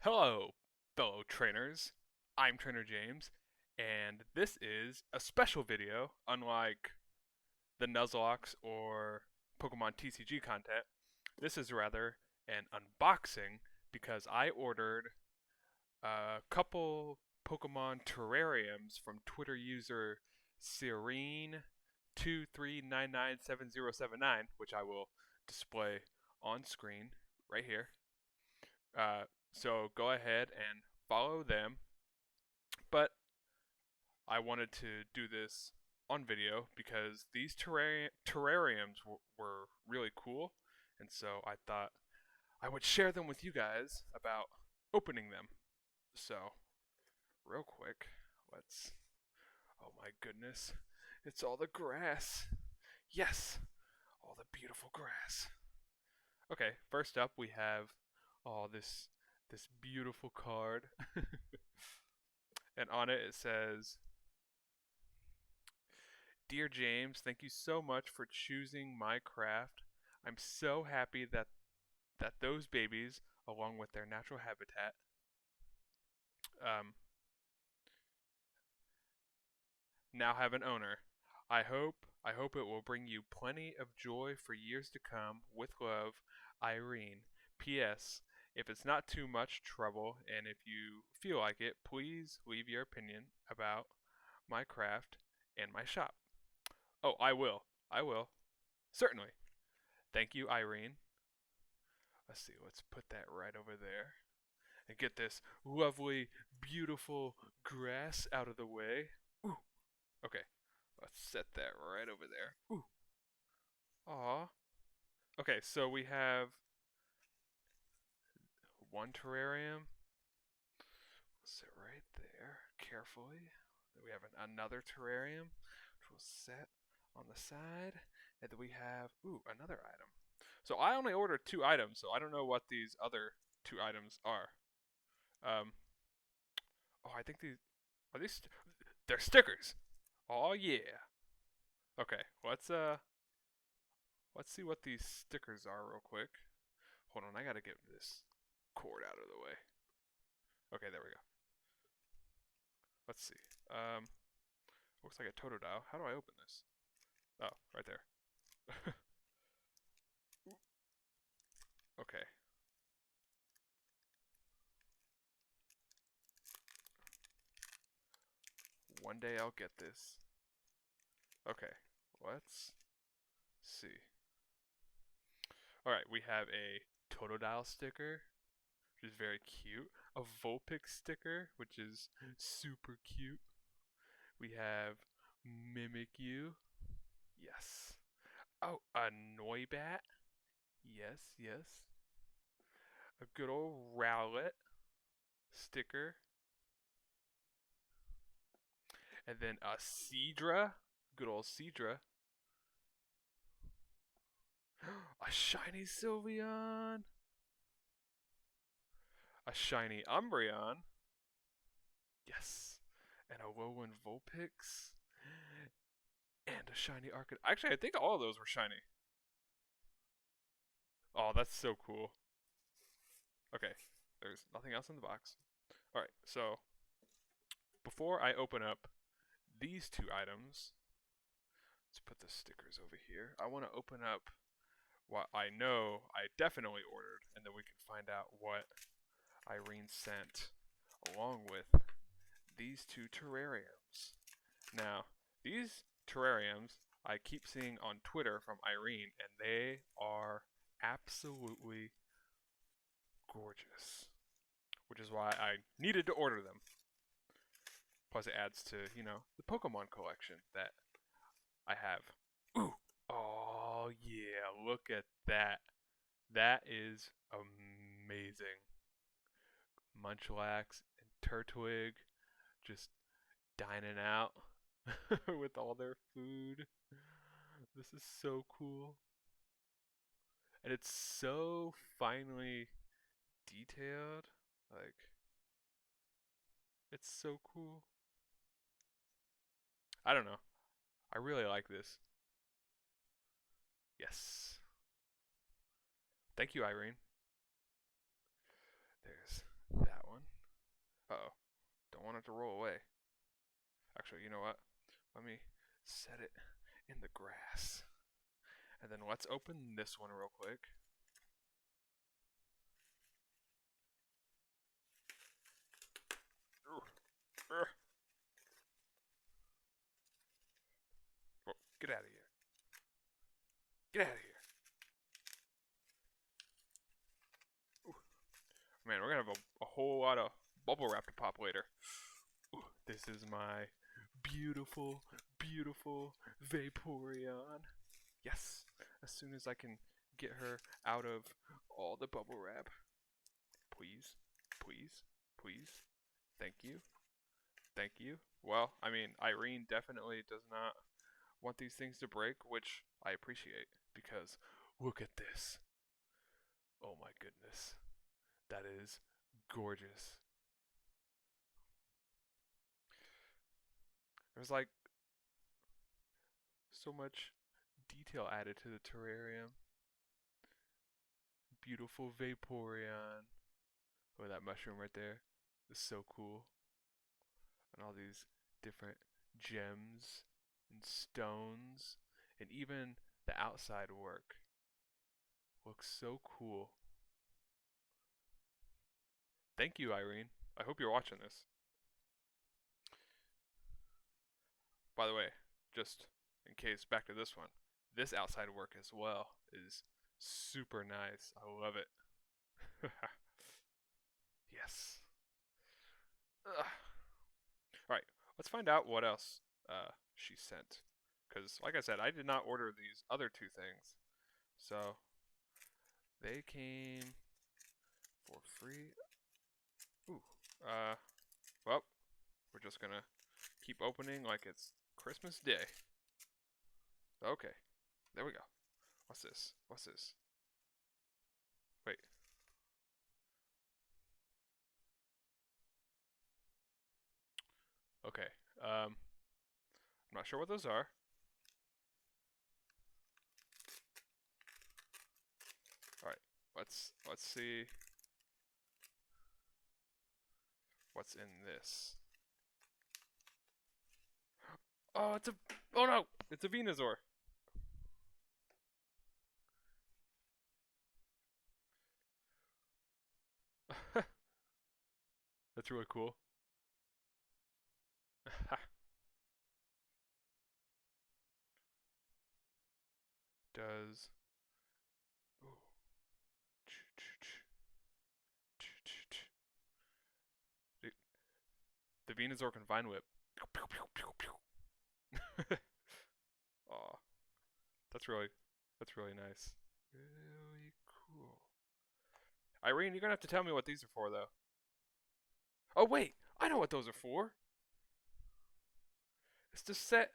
Hello, fellow trainers. I'm TrainerJames, and this is a special video, unlike the Nuzlocke or Pokemon TCG content. This is rather an unboxing because I ordered a couple Pokemon Terrariums from Twitter user Serene23997079, which I will display on screen right here. So go ahead and follow them. But I wanted to do this on video because these terrariums were really cool, and so I thought I would share them with you guys about opening them. So, real quick, let's. Oh my goodness, it's all the grass. Yes, all the beautiful grass. Okay, first up we have this beautiful card, and on it says, "Dear James, thank you so much for choosing my craft. I'm so happy that those babies, along with their natural habitat, um, now have an owner. I hope it will bring you plenty of joy for years to come. With love, Irene. P.S. If it's not too much trouble and if you feel like it, please leave your opinion about my craft and my shop." Oh, I will. I will. Certainly. Thank you, Irene. Let's see, let's put that right over there and get this lovely, beautiful grass out of the way. Ooh, okay. Let's set that right over there. Ooh, aw. Okay, so we have one terrarium. We'll sit right there carefully. Then we have another terrarium, which we'll set on the side. And then we have, another item. So I only ordered 2 items, so I don't know what these other 2 items are. Um, I think these they're stickers. Oh yeah. Okay, let's see what these stickers are real quick. Hold on, I gotta get this cord out of the way. Okay, there we go. Let's see. Looks like a Totodile. How do I open this? Oh, right there. Okay. One day I'll get this. Okay, let's see. Alright, we have a Totodile sticker, which is very cute. A Vulpix sticker, which is super cute. We have Mimikyu. Yes. Oh, a Noibat. Yes, yes. A good old Rowlet sticker. And then a Seadra. Good old Seadra. A shiny Sylveon. A shiny Umbreon. Yes. And a Alolan Vulpix. And a shiny Arcanine. Actually, I think all of those were shiny. Oh, that's so cool. Okay, there's nothing else in the box. Alright, so before I open up these 2 items, let's put the stickers over here. I want to open up what I know I definitely ordered, and then we can find out what Irene sent along with these 2 terrariums. Now, these terrariums I keep seeing on Twitter from Irene, and they are absolutely gorgeous, which is why I needed to order them. Plus, it adds to, the Pokemon collection that I have. Ooh! Oh, yeah, look at that. That is amazing. Munchlax and Turtwig just dining out with all their food. This is so cool. And it's so finely detailed. Like, it's so cool. I don't know. I really like this. Yes. Thank you, Irene. There's that want it to roll away. Actually, you know what? Let me set it in the grass. And then let's open this one real quick. Oh, get out of here. Get out of here. Ooh. Man, we're going to have a whole lot of bubble wrap to pop later. Ooh, this is my beautiful, beautiful Vaporeon. Yes, as soon as I can get her out of all the bubble wrap. Please, please, please. Thank you. Thank you. Well, I mean, Irene definitely does not want these things to break, which I appreciate, because look at this. Oh my goodness. That is gorgeous. There's like so much detail added to the terrarium. Beautiful Vaporeon. Oh, that mushroom right there is so cool. And all these different gems and stones, and even the outside work looks so cool. Thank you, Irene. I hope you're watching this. By the way, just in case, back to this one. This outside work as well is super nice. I love it. Yes. Alright, let's find out what else she sent. Because, like I said, I did not order these other two things. So, they came for free. Ooh. Well, we're just gonna keep opening like it's Christmas Day. Okay. There we go. What's this? What's this? Wait. Okay. I'm not sure what those are. Alright. Let's see what's in this. Oh, oh no! It's a Venusaur. That's really cool. Does ooh. The Venusaur can Vine Whip. Aw, that's really nice. Really cool. Irene, you're gonna have to tell me what these are for, though. Oh wait, I know what those are for. It's to set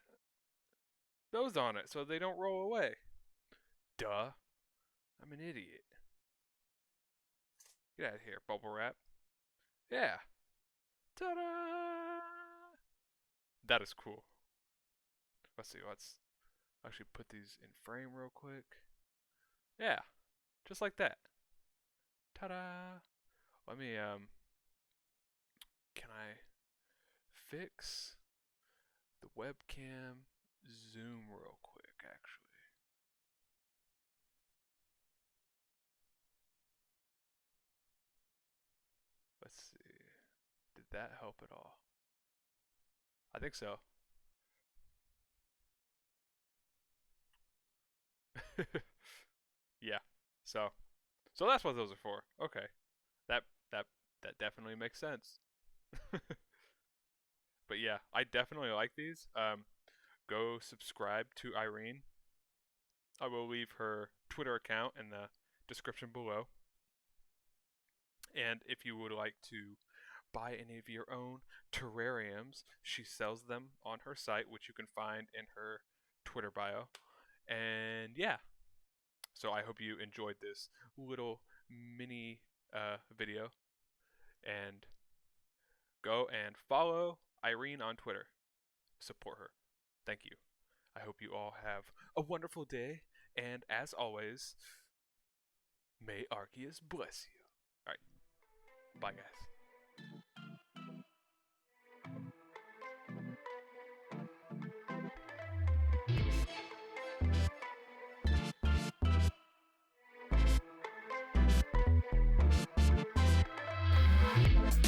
those on it so they don't roll away. Duh. I'm an idiot. Get out of here, bubble wrap. Yeah. Ta-da! That is cool. Let's see, let's actually put these in frame real quick. Yeah, just like that. Ta-da! Let me, can I fix the webcam zoom real quick, actually? Let's see. Did that help at all? I think so. Yeah. So that's what those are for. Okay. That that that definitely makes sense. But yeah, I definitely like these. Go subscribe to Irene. I will leave her Twitter account in the description below. And if you would like to buy any of your own terrariums, she sells them on her site, which you can find in her Twitter bio. And yeah, so I hope you enjoyed this little mini video. And go and follow Irene on Twitter. Support her. Thank you. I hope you all have a wonderful day. And as always, may Arceus bless you. Alright. Bye, guys.